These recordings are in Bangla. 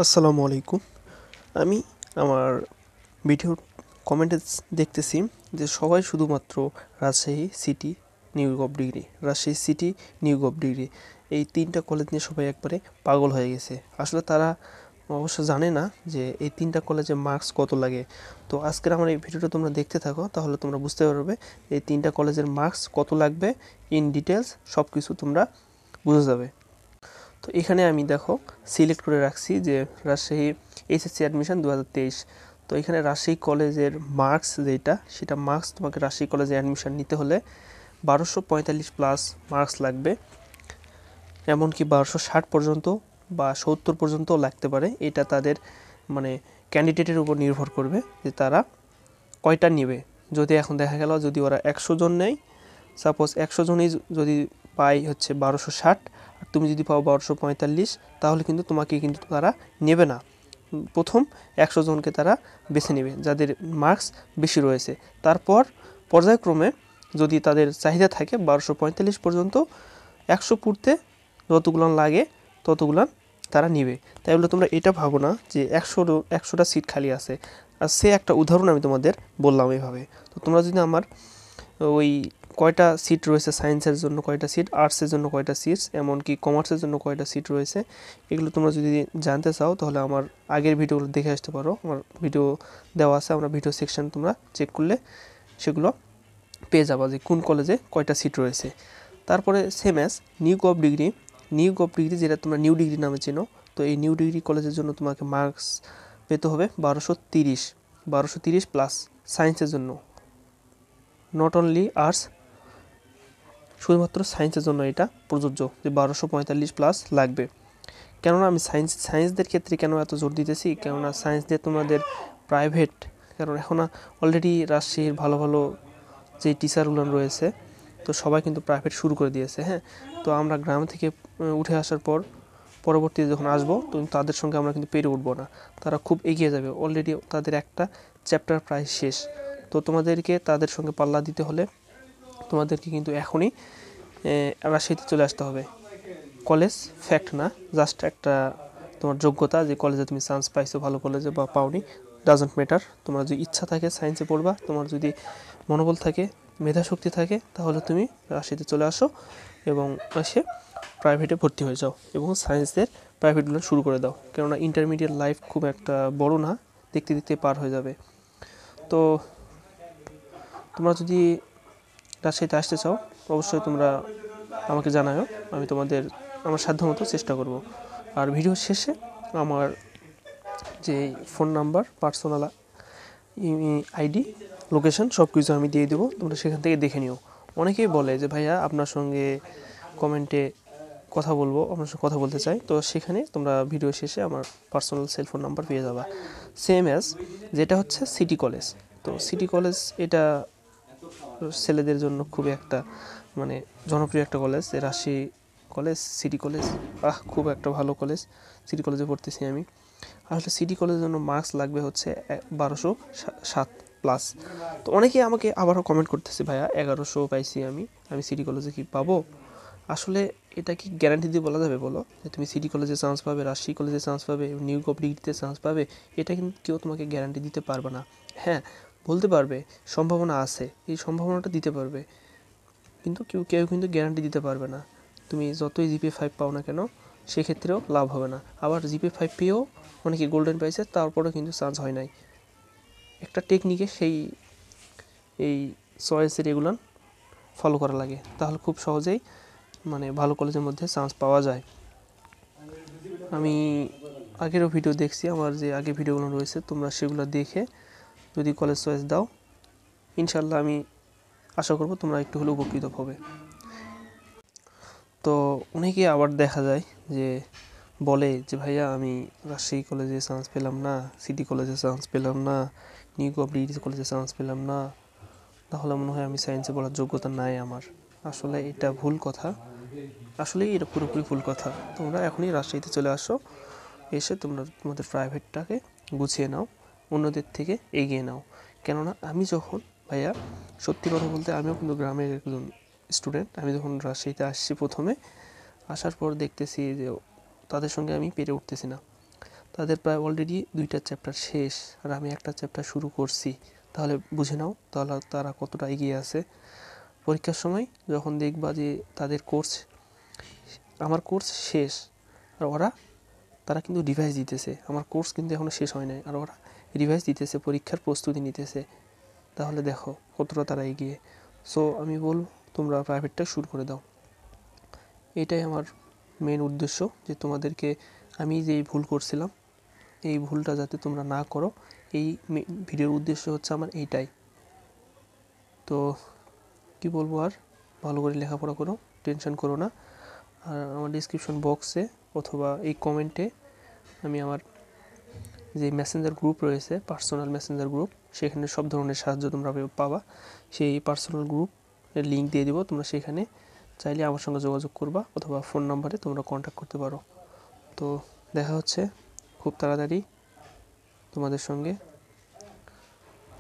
আসসালামু আলাইকুম। আমি আমার ভিডিওর কমেন্টে দেখতেছি যে সবাই শুধুমাত্র Rajshahi city new of degree, Rajshahi city new of degree এই 3টা কলেজ নিয়ে সবাই একবারে পাগল হয়ে গেছে। আসলে তারা অবশ্য জানে না যে এই 3টা কলেজে মার্কস কত লাগে। তো আজকের আমার এই ভিডিওটা তোমরা দেখতে থাকো, তাহলে তোমরা বুঝতে পারবে এই 3টা কলেজের মার্কস কত লাগবে। ইন ডিটেলস সব কিছু তোমরা বুঝে যাবে। তো এখানে আমি দেখো সিলেক্ট করে রাখছি যে রাজশাহী এইচএসসি অ্যাডমিশন 2023। তো এখানে রাজশাহী কলেজের মার্কস যেটা, সেটা মার্কস তোমাকে রাজশাহী কলেজে অ্যাডমিশন নিতে হলে 1245 প্লাস মার্কস লাগবে, এমনকি 1260 পর্যন্ত বা 70 পর্যন্তও লাগতে পারে। এটা তাদের মানে ক্যান্ডিডেটের উপর নির্ভর করবে যে তারা কয়টা নেবে। যদি এখন দেখা গেল যদি ওরা 100 জন নেয়, সাপোজ 100 জনই যদি পাই হচ্ছে 1260 আর তুমি যদি পাও 1245, তাহলে কিন্তু তোমাকে কিন্তু তারা নেবে না। প্রথম 100 জনকে তারা বেছে নেবে যাদের মার্কস বেশি রয়েছে। তারপর পর্যায়ক্রমে যদি তাদের চাহিদা থাকে 1245 পর্যন্ত, 100 পূর্তে যতগুলো লাগে ততগুলো তারা নেবে। তাই বলে তোমরা এটা ভাবো না যে 100টা সিট খালি আছে। আর সে একটা উদাহরণ আমি তোমাদের বললাম এইভাবে। তো তোমরা যদি আমার ওই কয়টা সিট রয়েছে সায়েন্সের জন্য, কয়টা সিট আর্টসের জন্য, কয়টা সিটস এমনকি কমার্সের জন্য কয়টা সিট রয়েছে, এগুলো তোমরা যদি জানতে চাও তাহলে আমার আগের ভিডিওগুলো দেখে আসতে পারো। আমার ভিডিও দেওয়া আছে, আমরা ভিডিও সেকশন তোমরা চেক করলে সেগুলো পেয়ে যাবা যে কোন কলেজে কয়টা সিট রয়েছে। তারপরে same as new of degree, যেটা তোমরা নিউ ডিগ্রি নামে চেনো। তো এই নিউ ডিগ্রি কলেজের জন্য তোমাকে মার্কস পেতে হবে 1230 প্লাস সায়েন্সের জন্য, নট অনলি আর্টস, শুধুমাত্র সায়েন্সের জন্য এটা প্রযোজ্য যে 1245 প্লাস লাগবে। কেননা আমি সায়েন্সদের ক্ষেত্রে কেন এত জোর দিতেছি, কেননা সায়েন্স দিয়ে তোমাদের প্রাইভেট, কারণ এখন অলরেডি রাজশাহীর ভালো ভালো যে টিচারগুলো রয়েছে তো সবাই কিন্তু প্রাইভেট শুরু করে দিয়েছে। হ্যাঁ, তো আমরা গ্রাম থেকে উঠে আসার পর পরবর্তীতে যখন আসবো তো তাদের সঙ্গে আমরা কিন্তু পেরে উঠবো না, তারা খুব এগিয়ে যাবে। অলরেডি তাদের একটা চ্যাপ্টার প্রায় শেষ। তো তোমাদেরকে তাদের সঙ্গে পাল্লা দিতে হলে তোমাদেরকে কিন্তু এখনই রাজশাহীতে চলে আসতে হবে। কলেজ ফ্যাক্ট না, জাস্ট একটা তোমার যোগ্যতা যে কলেজে তুমি চান্স পাইছো ভালো কলেজে বা পাওনি, ডাজন্ট ম্যাটার। তোমার যদি ইচ্ছা থাকে সায়েন্সে পড়বা, তোমার যদি মনোবল থাকে, মেধাশক্তি থাকে, তাহলে তুমি রাজশাহীতে চলে আসো এবং এসে প্রাইভেটে ভর্তি হয়ে যাও এবং সায়েন্সের প্রাইভেটগুলো শুরু করে দাও। কেননা ইন্টারমিডিয়েট লাইফ খুব একটা বড় না, দেখতে দেখতে পার হয়ে যাবে। তো তোমরা যদি রাজশাহীতে আসতে চাও অবশ্যই তোমরা আমাকে জানাও, আমি তোমাদের আমার সাধ্যমতো চেষ্টা করব। আর ভিডিও শেষে আমার যে phone number, personal ID, location সব কিছু আমি দিয়ে দেবো, তোমরা সেখান থেকে দেখে নিও। অনেকেই বলে যে ভাইয়া আপনার সঙ্গে কমেন্টে কথা বলবো, আপনার সঙ্গে কথা বলতে চাই। তো সেখানে তোমরা ভিডিও শেষে আমার পার্সোনাল সেলফোন নাম্বার পেয়ে যাবা। সেম অ্যাজ যেটা হচ্ছে সিটি কলেজ। তো সিটি কলেজ এটা ছেলেদের জন্য খুবই একটা মানে জনপ্রিয় একটা college, Rajshahi college, city college. খুব একটা ভালো কলেজ, সিটি কলেজে পড়তেছি আমি। আসলে সিটি কলেজের জন্য মার্কস লাগবে হচ্ছে 1207 প্লাস। তো অনেকেই আমাকে আবারও কমেন্ট করতেছে ভাইয়া 1100 পাইছি আমি সিটি কলেজে কি পাবো? আসলে এটা কি গ্যারান্টি দিয়ে বলা যাবে বলো যে তুমি সিটি কলেজে চান্স পাবে, রাজশাহী কলেজে চান্স পাবে, নিউ অফ ডিগ্রিতে চান্স পাবে? এটা কিন্তু কেউ তোমাকে গ্যারান্টি দিতে পারবে না। হ্যাঁ, বলতে পারবে সম্ভাবনা আছে, এই সম্ভাবনাটা দিতে পারবে, কিন্তু কেউ কিন্তু গ্যারান্টি দিতে পারবে না। তুমি যতই জিপিএ 5 পাও না কেন, সেক্ষেত্রেও লাভ হবে না। আবার জিপিএ 5 পেয়েও অনেকে গোল্ডেন পাইছে, তারপরেও কিন্তু চান্স হয় নাই। একটা টেকনিকে এই চয়েসের এগুলো ফলো করা লাগে, তাহলে খুব সহজেই মানে ভালো কলেজের মধ্যে চান্স পাওয়া যায়। আমি আগেরও ভিডিও দেখছি, আমার যে আগে ভিডিওগুলো রয়েছে তোমরা সেগুলো দেখে যদি কলেজ চয়েস দাও, ইনশাল্লাহ আমি আশা করব তোমরা একটু হলেও উপকৃত হবে। তো অনেকে আবার দেখা যায় যে বলে যে ভাইয়া আমি রাজশাহী কলেজে চান্স পেলাম না, সিটি কলেজে চান্স পেলাম না, নিউ অফ ডিগ্রি কলেজে চান্স পেলাম না, তাহলে মনে হয় আমি সায়েন্সে পড়ার যোগ্যতা নাই আমার। আসলে এটা ভুল কথা, আসলে এটা পুরোপুরি ভুল কথা। তোমরা এখনই রাজশাহীতে চলে আসো, এসে তোমরা তোমাদের প্রাইভেটটাকে গুছিয়ে নাও, অন্যদের থেকে এগিয়ে নাও। কেননা আমি যখন ভাইয়া সত্যি কথা বলতে আমিও কিন্তু গ্রামের একজন স্টুডেন্ট। আমি যখন রাজশাহীতে আসছি প্রথমে, আসার পর দেখতেছি যে তাদের সঙ্গে আমি পেরে উঠতেছি না। তাদের প্রায় অলরেডি 2টা চ্যাপ্টার শেষ, আর আমি একটা চ্যাপ্টার শুরু করছি। তাহলে বুঝে নাও তাহলে তারা কতটা এগিয়ে আছে। পরীক্ষার সময় যখন দেখবা যে তাদের কোর্স, আমার কোর্স শেষ, আর তারা কিন্তু রিভাইজ দিতেছে, আমার কোর্স কিন্তু এখনও শেষ হয় নাই, আর ওরা রিভাইজ দিতেছে, পরীক্ষার প্রস্তুতি নিতেছে, তাহলে দেখো কতটা তারা এগিয়ে। সো আমি বলবো তোমরা প্রাইভেটটা শুরু করে দাও। এটাই আমার মেন উদ্দেশ্য, যে তোমাদেরকে আমি যে ভুল করছিলাম এই ভুলটা যাতে তোমরা না করো, এই ভিডিওর উদ্দেশ্য হচ্ছে আমার এইটাই। তো কি বলবো, আর ভালো করে লেখাপড়া করো, টেনশন করো না। আর আমার ডিসক্রিপশন বক্সে অথবা এই কমেন্টে আমি আমার যে মেসেঞ্জার গ্রুপ রয়েছে, পার্সোনাল মেসেঞ্জার গ্রুপ, সেখানে সব ধরনের সাহায্য তোমরা পাবা। সেই পার্সোনাল গ্রুপের লিঙ্ক দিয়ে দেবো, তোমরা সেখানে চাইলে আমার সঙ্গে যোগাযোগ করবা, অথবা ফোন নাম্বারে তোমরা কন্ট্যাক্ট করতে পারো। তো দেখা হচ্ছে খুব তাড়াতাড়ি তোমাদের সঙ্গে।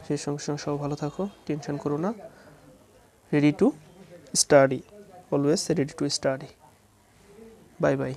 সেই সঙ্গে সঙ্গে সব ভালো থাকো, টেনশন করো না। Ready to study, always ready to study. Bye bye.